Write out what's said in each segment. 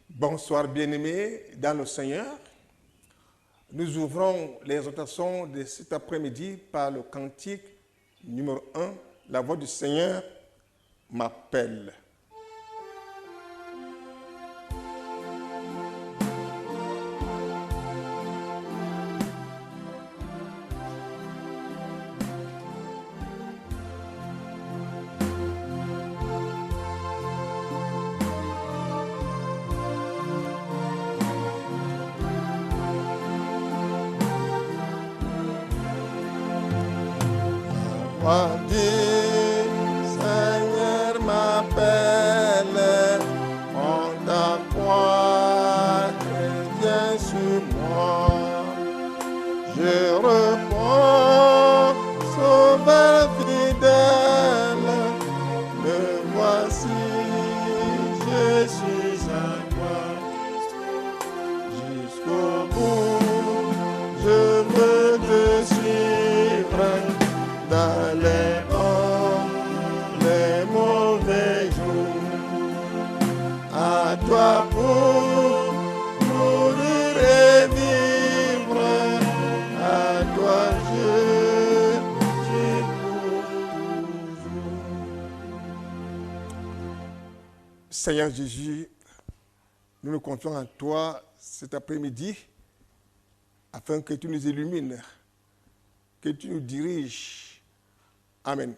Bonsoir bien-aimés dans le Seigneur. Nous ouvrons les exhortations de cet après-midi par le cantique numéro 1, La voix du Seigneur m'appelle. Seigneur m'appelle, prends ta croix et viens sur moi. Je réponds, sauveur fidèle, me voici, je suis à toi. Jusqu'au bout, je veux te suivre. Dans les bons, les mauvais jours, à toi pour mourir et vivre, à toi je suis pour toujours. Seigneur Jésus, nous nous confions en toi cet après-midi afin que tu nous illumines, que tu nous diriges. Amen.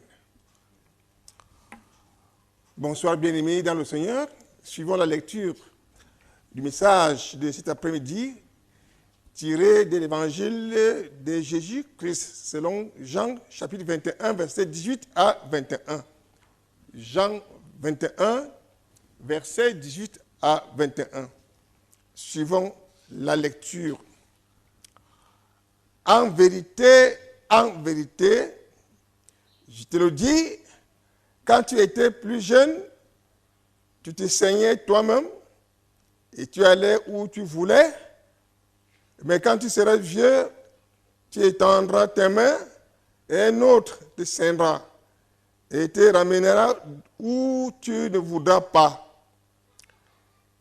Bonsoir bien-aimés dans le Seigneur. Suivons la lecture du message de cet après-midi tiré de l'évangile de Jésus-Christ selon Jean chapitre 21, verset 18 à 21. Jean 21, verset 18 à 21. Suivons la lecture. En vérité, je te le dis, quand tu étais plus jeune, tu te saignais toi-même et tu allais où tu voulais. Mais quand tu seras vieux, tu étendras tes mains et un autre te saignera et te ramènera où tu ne voudras pas.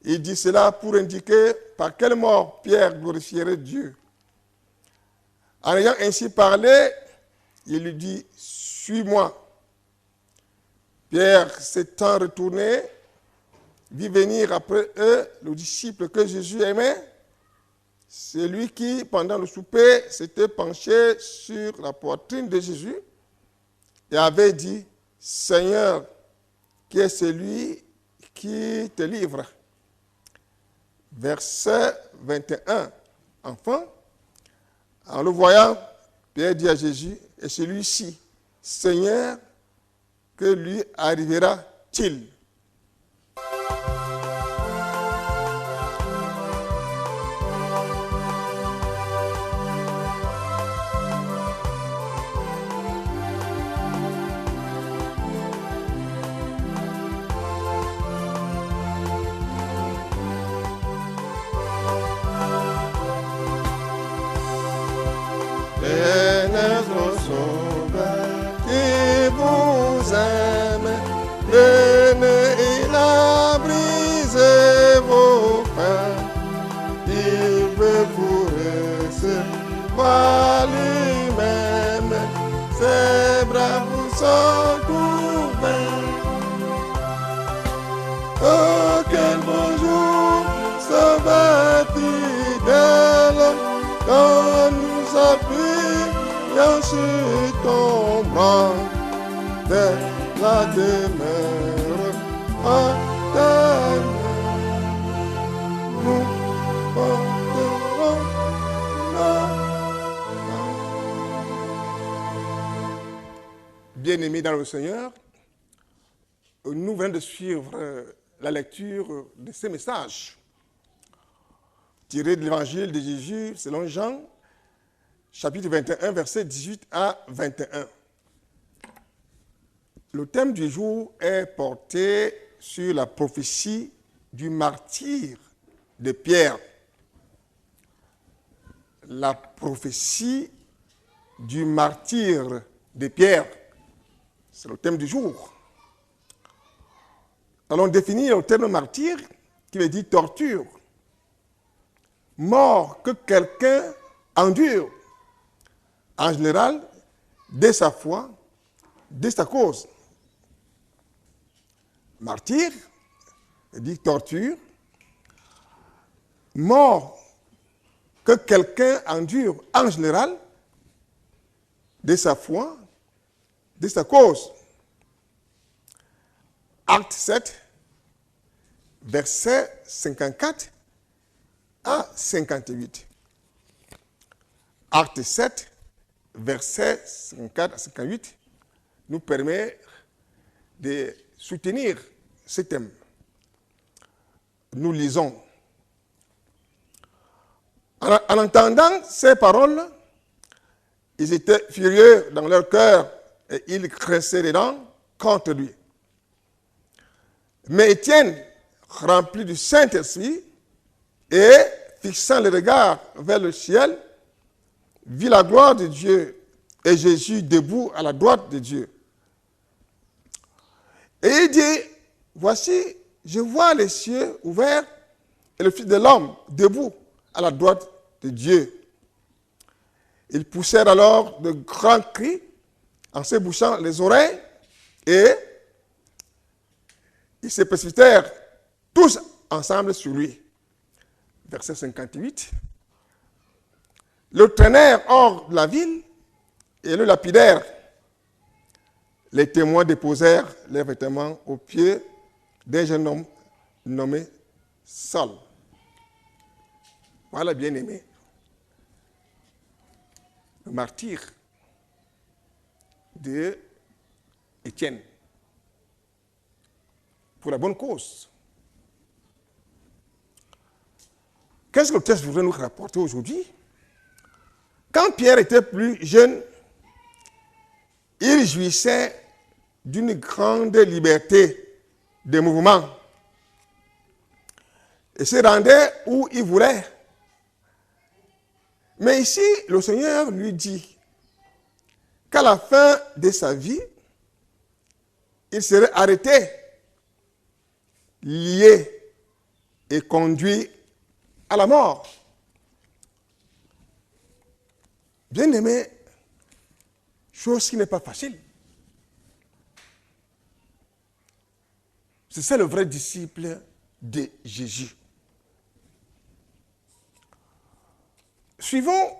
Il dit cela pour indiquer par quelle mort Pierre glorifierait Dieu. En ayant ainsi parlé, il lui dit, suis-moi. Pierre s'étant retourné, vit venir après eux le disciple que Jésus aimait, celui qui, pendant le souper, s'était penché sur la poitrine de Jésus et avait dit, Seigneur, qui est celui qui te livre? Verset 21. Enfin, en le voyant, Pierre dit à Jésus, et celui-ci, Seigneur, que lui arrivera-t-il? Il a brisé vos freins, il veut vous recevoir lui-même, ses bras vous sont ouverts. Oh, quel beau jour, sauveur fidèle, quand nous appuyons sur ton bras, vers la demeure éternelle, nous porterons la main. Bien-aimés dans le Seigneur, nous venons de suivre la lecture de ces messages tirés de l'évangile de Jésus selon Jean, chapitre 21, verset 18 à 21. Le thème du jour est porté sur la prophétie du martyre de Pierre. La prophétie du martyre de Pierre. C'est le thème du jour. Allons définir le terme martyr qui veut dire torture, mort que quelqu'un endure, en général, dès sa foi, dès sa cause. Martyr, veut dire torture, mort que quelqu'un endure, en général, dès sa foi, dès sa cause. Acte 7, versets 54 à 58. Acte 7, versets 54 à 58, nous permet de soutenir ce thème. Nous lisons. En entendant ces paroles, ils étaient furieux dans leur cœur et ils craissaient les dents contre lui. Mais Étienne, rempli du Saint-Esprit et fixant le regard vers le ciel, vit la gloire de Dieu et Jésus debout à la droite de Dieu. Et il dit, voici, je vois les cieux ouverts et le Fils de l'homme debout à la droite de Dieu. Ils poussèrent alors de grands cris en se bouchant les oreilles et ils se précipitèrent tous ensemble sur lui. Verset 58. Le traînèrent hors de la ville et le lapidèrent. Les témoins déposèrent leurs vêtements aux pieds d'un jeune homme nommé Saul. Voilà, bien-aimé, le martyr de Étienne, pour la bonne cause. Qu'est-ce que le texte voudrait nous rapporter aujourd'hui? Quand Pierre était plus jeune, il jouissait d'une grande liberté de mouvement et se rendait où il voulait. Mais ici, le Seigneur lui dit qu'à la fin de sa vie, il serait arrêté, lié et conduit à la mort. Bien-aimé, chose qui n'est pas facile. C'est ça le vrai disciple de Jésus. Suivons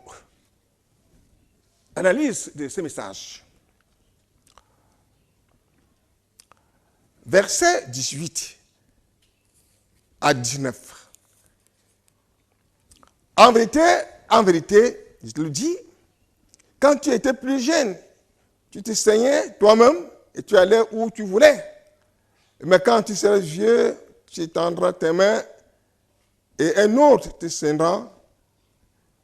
l'analyse de ce message. Versets 18 à 19. En vérité, je le dis, quand tu étais plus jeune, tu te saignais toi-même et tu allais où tu voulais. Mais quand tu seras vieux, tu étendras tes mains et un autre te saignera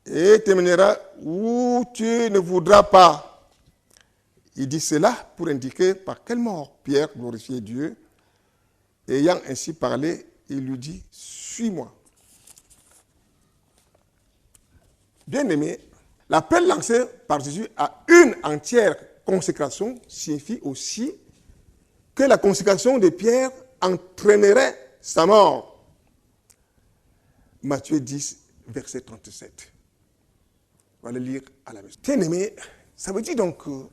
et te mènera où tu ne voudras pas. Il dit cela pour indiquer par quelle mort Pierre glorifiait Dieu. Et ayant ainsi parlé, il lui dit, suis-moi. Bien-aimé, l'appel lancé par Jésus à une entière consécration signifie aussi que la consécration de Pierre entraînerait sa mort. Matthieu 10, verset 37. On va le lire à la maison. Bien-aimé, ça veut dire donc que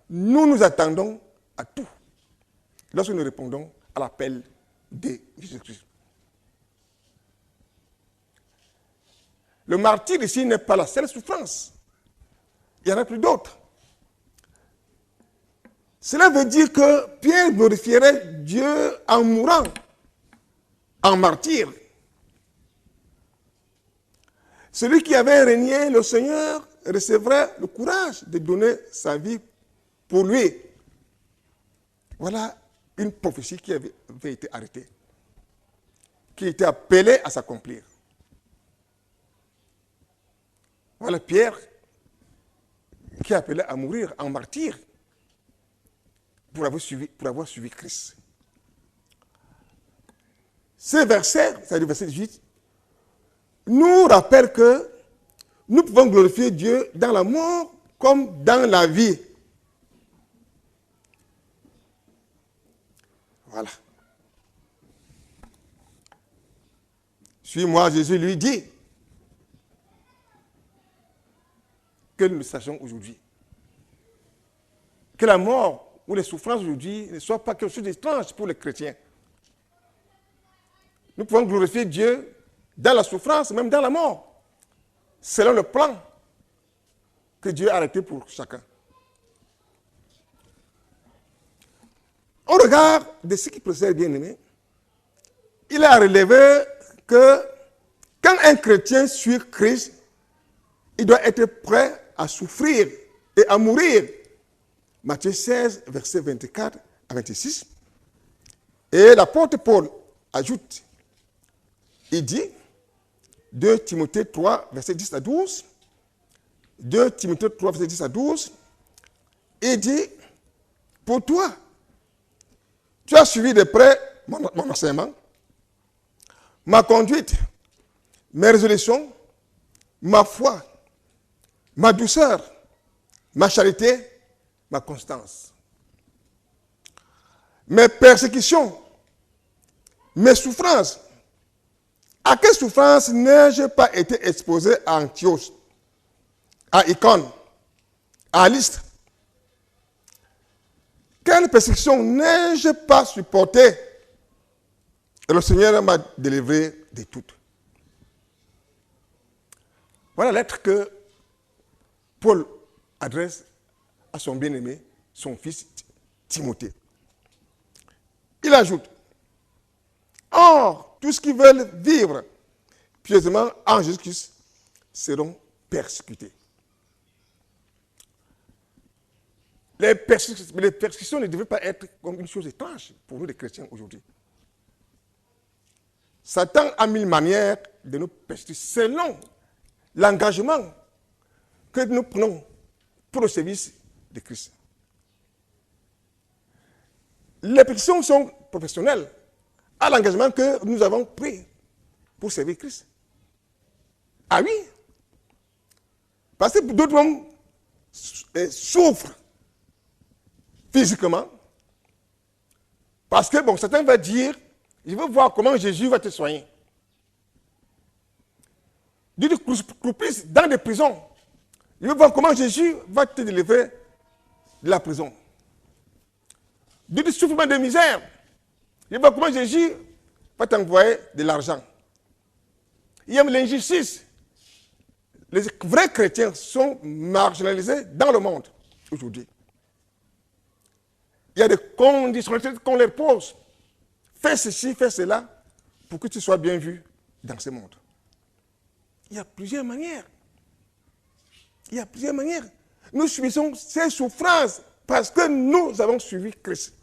nous nous attendons à tout lorsque nous répondons à l'appel de Jésus-Christ. Le martyr ici n'est pas la seule souffrance. Il y en a plus d'autres. Cela veut dire que Pierre glorifierait Dieu en mourant, en martyr. Celui qui avait régné le Seigneur recevrait le courage de donner sa vie pour lui. Voilà une prophétie qui avait été arrêtée, qui était appelée à s'accomplir. Voilà Pierre qui est appelé à mourir en martyr pour avoir suivi Christ. Ce verset, c'est le verset 18, nous rappelle que nous pouvons glorifier Dieu dans la mort comme dans la vie. Voilà. suis-moi, Jésus lui dit. Que nous sachions aujourd'hui que la mort ou les souffrances aujourd'hui ne soient pas quelque chose d'étrange pour les chrétiens. Nous pouvons glorifier Dieu dans la souffrance, même dans la mort, selon le plan que Dieu a arrêté pour chacun. Au regard de ce qui précède, bien-aimé, il a relevé que quand un chrétien suit Christ, il doit être prêt à souffrir et à mourir. Matthieu 16, versets 24 à 26. Et l'apôtre Paul ajoute, il dit, 2 Timothée 3, versets 10 à 12, 2 Timothée 3, versets 10 à 12, il dit, pour toi, tu as suivi de près mon enseignement, ma conduite, mes résolutions, ma foi, ma douceur, ma charité, ma constance. Mes persécutions, mes souffrances. À quelle souffrance n'ai-je pas été exposé à Antioche, à Icône, à Lystre? Quelle persécution n'ai-je pas supporté? Et le Seigneur m'a délivré de toutes. Voilà la lettre que Paul adresse à son bien-aimé, son fils Timothée. Il ajoute, or, tous ceux qui veulent vivre pieusement en Jésus-Christ seront persécutés. Les persécutions ne devraient pas être comme une chose étrange pour nous les chrétiens aujourd'hui. Satan a mille manières de nous persécuter selon l'engagement que nous prenons pour le service de Christ. Les persécutions sont professionnelles à l'engagement que nous avons pris pour servir Christ. Ah oui, parce que d'autres hommes souffrent physiquement, parce que, bon, certains vont dire, je veux voir comment Jésus va te soigner. D'autres croupissent dans des prisons. Je veux voir comment Jésus va te délivrer de la prison. D'autres souffrent de misère. Je veux voir comment Jésus va t'envoyer de l'argent. Il y a l'injustice. Les vrais chrétiens sont marginalisés dans le monde aujourd'hui. Il y a des conditionnalités qu'on leur pose. Fais ceci, fais cela, pour que tu sois bien vu dans ce monde. Il y a plusieurs manières. Il y a plusieurs manières. Nous subissons ces souffrances parce que nous avons suivi Christ.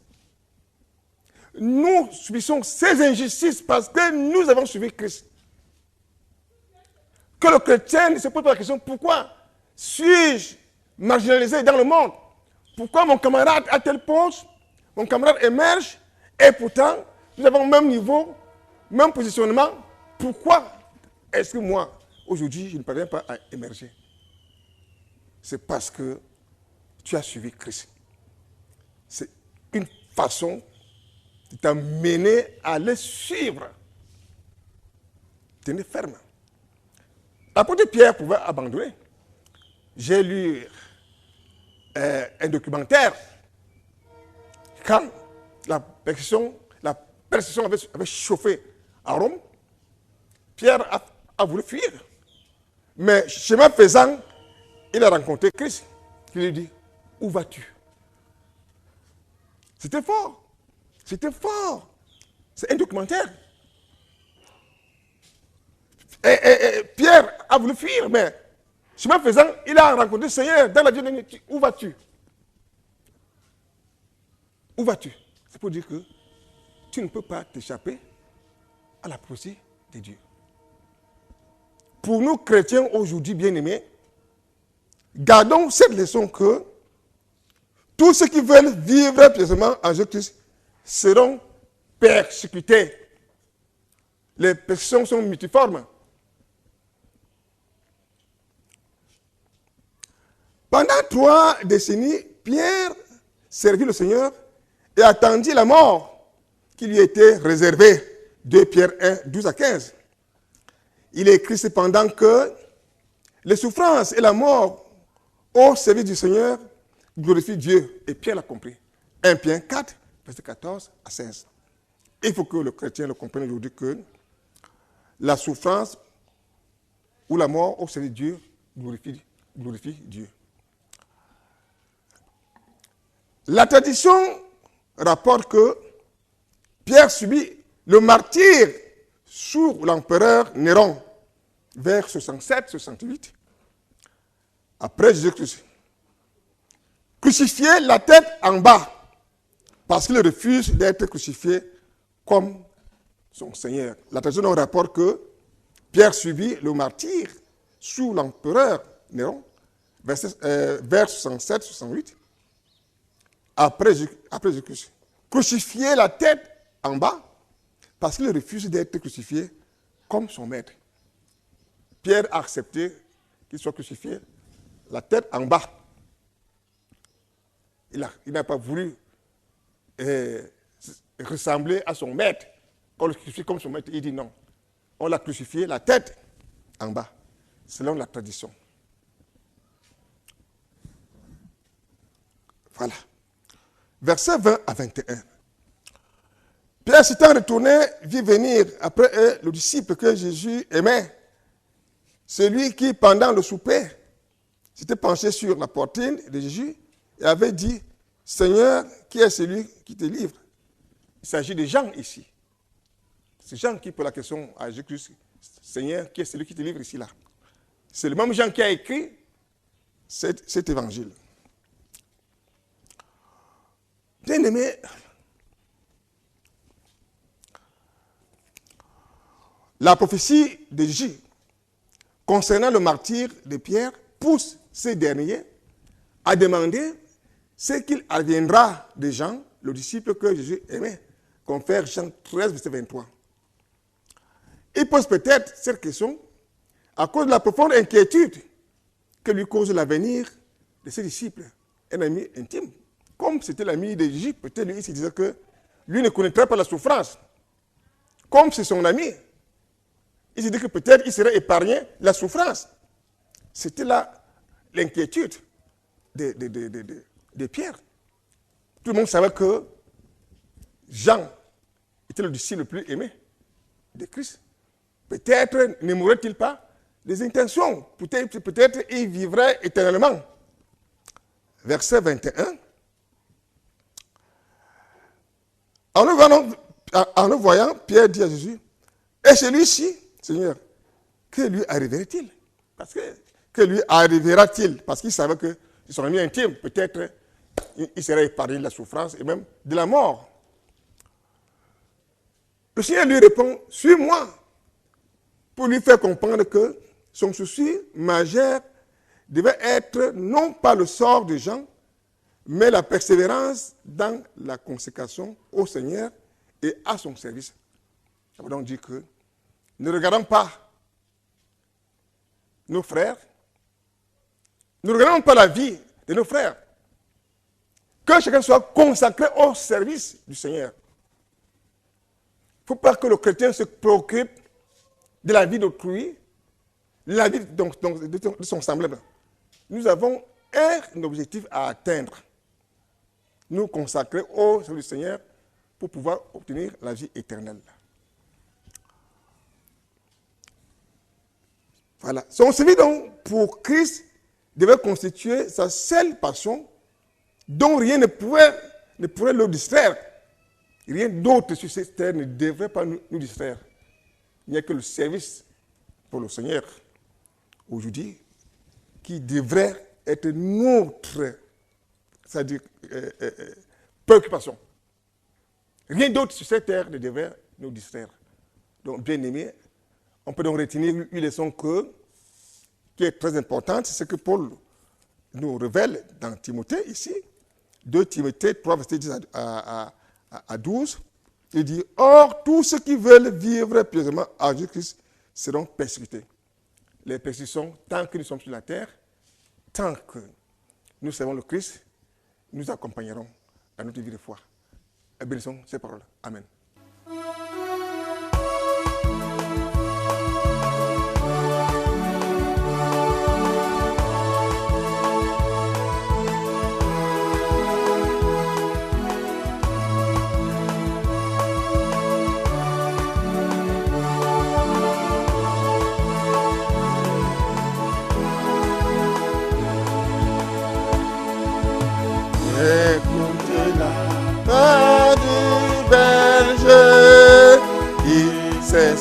Nous subissons ces injustices parce que nous avons suivi Christ. Que le chrétien ne se pose pas la question, pourquoi suis-je marginalisé dans le monde? Pourquoi mon camarade a tel poste, mon camarade émerge, et pourtant, nous avons le même niveau, même positionnement. Pourquoi est-ce que moi, aujourd'hui, je ne parviens pas à émerger? C'est parce que tu as suivi Christ. C'est une façon de t'amener à le suivre. Tenez ferme. L'apôtre Pierre pouvait abandonner. J'ai lu un documentaire quand la persécution avait chauffé à Rome. Pierre a voulu fuir. Mais chemin faisant, il a rencontré Christ qui lui dit, où vas-tu? C'était fort. C'était fort. C'est un documentaire. Et Pierre a voulu fuir, mais chemin faisant, il a rencontré le Seigneur dans la vie de l'ennemi. Où vas-tu? Où vas-tu? C'est pour dire que tu ne peux pas t'échapper à la prophétie de Dieu. Pour nous chrétiens aujourd'hui bien-aimés, gardons cette leçon que tous ceux qui veulent vivre pieusement en Jésus-Christ seront persécutés. Les persécutions sont multiformes. Pendant 3 décennies, Pierre servit le Seigneur et attendit la mort qui lui était réservée. 2 Pierre 1, 12 à 15. il est écrit cependant que les souffrances et la mort au service du Seigneur glorifient Dieu. Et Pierre l'a compris. 1 Pierre 4, verset 14 à 16. Il faut que le chrétien le comprenne aujourd'hui que la souffrance ou la mort au service de Dieu glorifie Dieu. La tradition rapporte que Pierre subit le martyre sous l'empereur Néron vers 67-68 après Jésus-Christ. Crucifié la tête en bas parce qu'il refuse d'être crucifié comme son Seigneur. La tradition rapporte que Pierre subit le martyre sous l'empereur Néron vers 67-68 après Jésus-Christ. Crucifié la tête en bas parce qu'il refuse d'être crucifié comme son maître. Pierre a accepté qu'il soit crucifié la tête en bas. Il n'a pas voulu ressembler à son maître. On le crucifie comme son maître. Il dit non. On l'a crucifié la tête en bas, selon la tradition. Voilà. Versets 20 à 21. Pierre s'étant retourné, vit venir après eux le disciple que Jésus aimait, celui qui, pendant le souper, s'était penché sur la poitrine de Jésus et avait dit, « Seigneur, qui est celui qui te livre ?» Il s'agit de Jean ici. C'est Jean qui pose la question à Jésus-Christ, « Seigneur, qui est celui qui te livre ici là ?» C'est le même Jean qui a écrit cet évangile. Bien-aimé, la prophétie de Jésus concernant le martyre de Pierre pousse ces derniers à demander ce qu'il adviendra de Jean, le disciple que Jésus aimait, confère Jean 13, verset 23. Il pose peut-être cette question à cause de la profonde inquiétude que lui cause l'avenir de ses disciples, un ami intime. Comme c'était l'ami de Jésus, peut-être lui, il se disait que lui ne connaîtrait pas la souffrance. Comme c'est son ami, il se dit que peut-être il serait épargné la souffrance. C'était là l'inquiétude de Pierre. Tout le monde savait que Jean était le disciple le plus aimé de Christ. Peut-être ne mourrait-il pas des intentions. Peut-être il vivrait éternellement. Verset 21. En le voyant, Pierre dit à Jésus, « Et celui-ci, Seigneur, que lui arriverait-il » Que lui arrivera-t-il? Parce qu'il savait que son ami intime, peut-être, il serait épargné de la souffrance et même de la mort. Le Seigneur lui répond, « Suis-moi » pour lui faire comprendre que son souci majeur devait être non pas le sort de Jean, mais la persévérance dans la consécration au Seigneur et à son service. Ça veut donc dire que ne regardons pas nos frères, ne regardons pas la vie de nos frères, que chacun soit consacré au service du Seigneur. Il ne faut pas que le chrétien se préoccupe de la vie d'autrui, de la vie de son semblable. Nous avons un objectif à atteindre. Nous consacrer au service du Seigneur pour pouvoir obtenir la vie éternelle. Voilà. Son service donc pour Christ devait constituer sa seule passion dont rien ne pourrait le distraire. Rien d'autre sur cette terre ne devrait pas nous distraire. Il n'y a que le service pour le Seigneur aujourd'hui qui devrait être notre, c'est-à-dire préoccupation. Rien d'autre sur cette terre ne devrait nous distraire. Donc, bien aimé, on peut donc retenir une leçon qui est très importante, c'est ce que Paul nous révèle dans Timothée ici, 2 Timothée 3, verset 10 à 12. Il dit, « Or, tous ceux qui veulent vivre pieusement à Jésus-Christ seront persécutés. » Les persécutions, tant que nous sommes sur la terre, tant que nous servons le Christ, nous accompagnerons à notre vie de foi. Et bénissons ces paroles. Amen.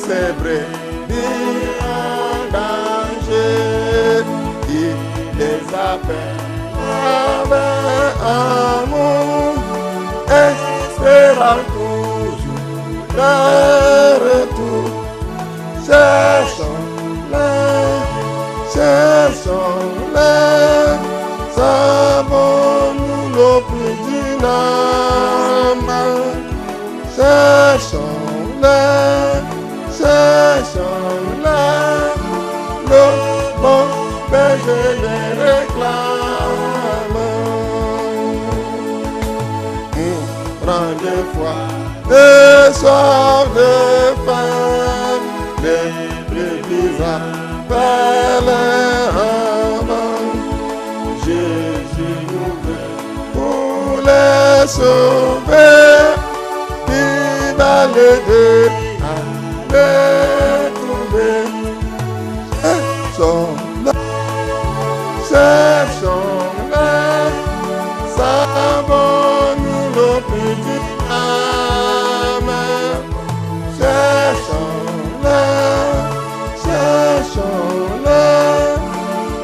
ces brebis en danger, il les appelle avec amour, espérant toujours leur retour. Cherchons-les, savons-nous le plus d'une âme. Cherchons-les, le bon berger les réclame. Prends des fois, des soirs de faim, les brebis appellent avant. Jésus nous veut pour les sauver, il va l'aider à les trouver. Cherchons-les, savons-nous le petit âme. Cherchons-les,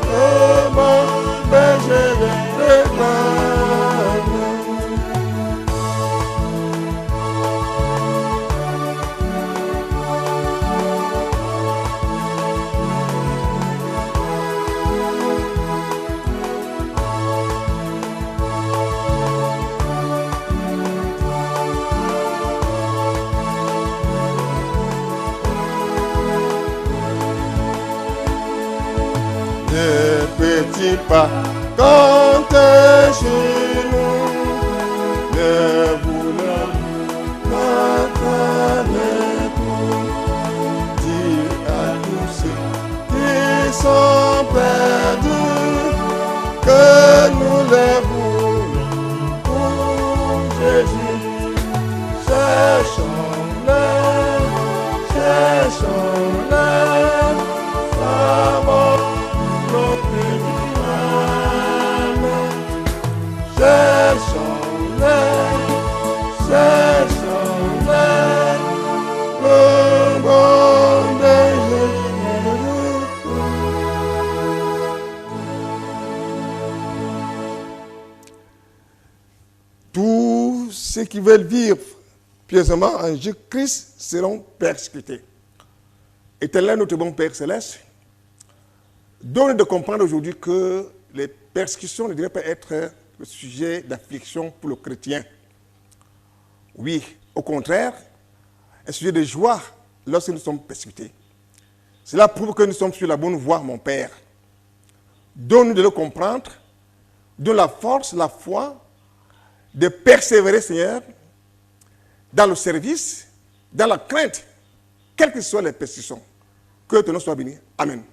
comment berger les réclame. Des petits pas comptent chez nous, ne voulons pas traîner tout. Dis à tous ceux qui sont perdus que nous les voulons pour Jésus. Cherchons-les, savons cherchons-les, le bon berger. Tous ceux qui veulent vivre pieusement en Jésus-Christ seront persécutés. Éternel, notre bon Père Céleste, donne de comprendre aujourd'hui que les persécutions ne devraient pas être le sujet d'affliction pour le chrétien. Oui, au contraire, un sujet de joie lorsque nous sommes persécutés. Cela prouve que nous sommes sur la bonne voie, mon Père. Donne-nous de le comprendre, donne la force, la foi, de persévérer, Seigneur, dans le service, dans la crainte, quelles que soient les persécutions. Que ton nom soit béni. Amen.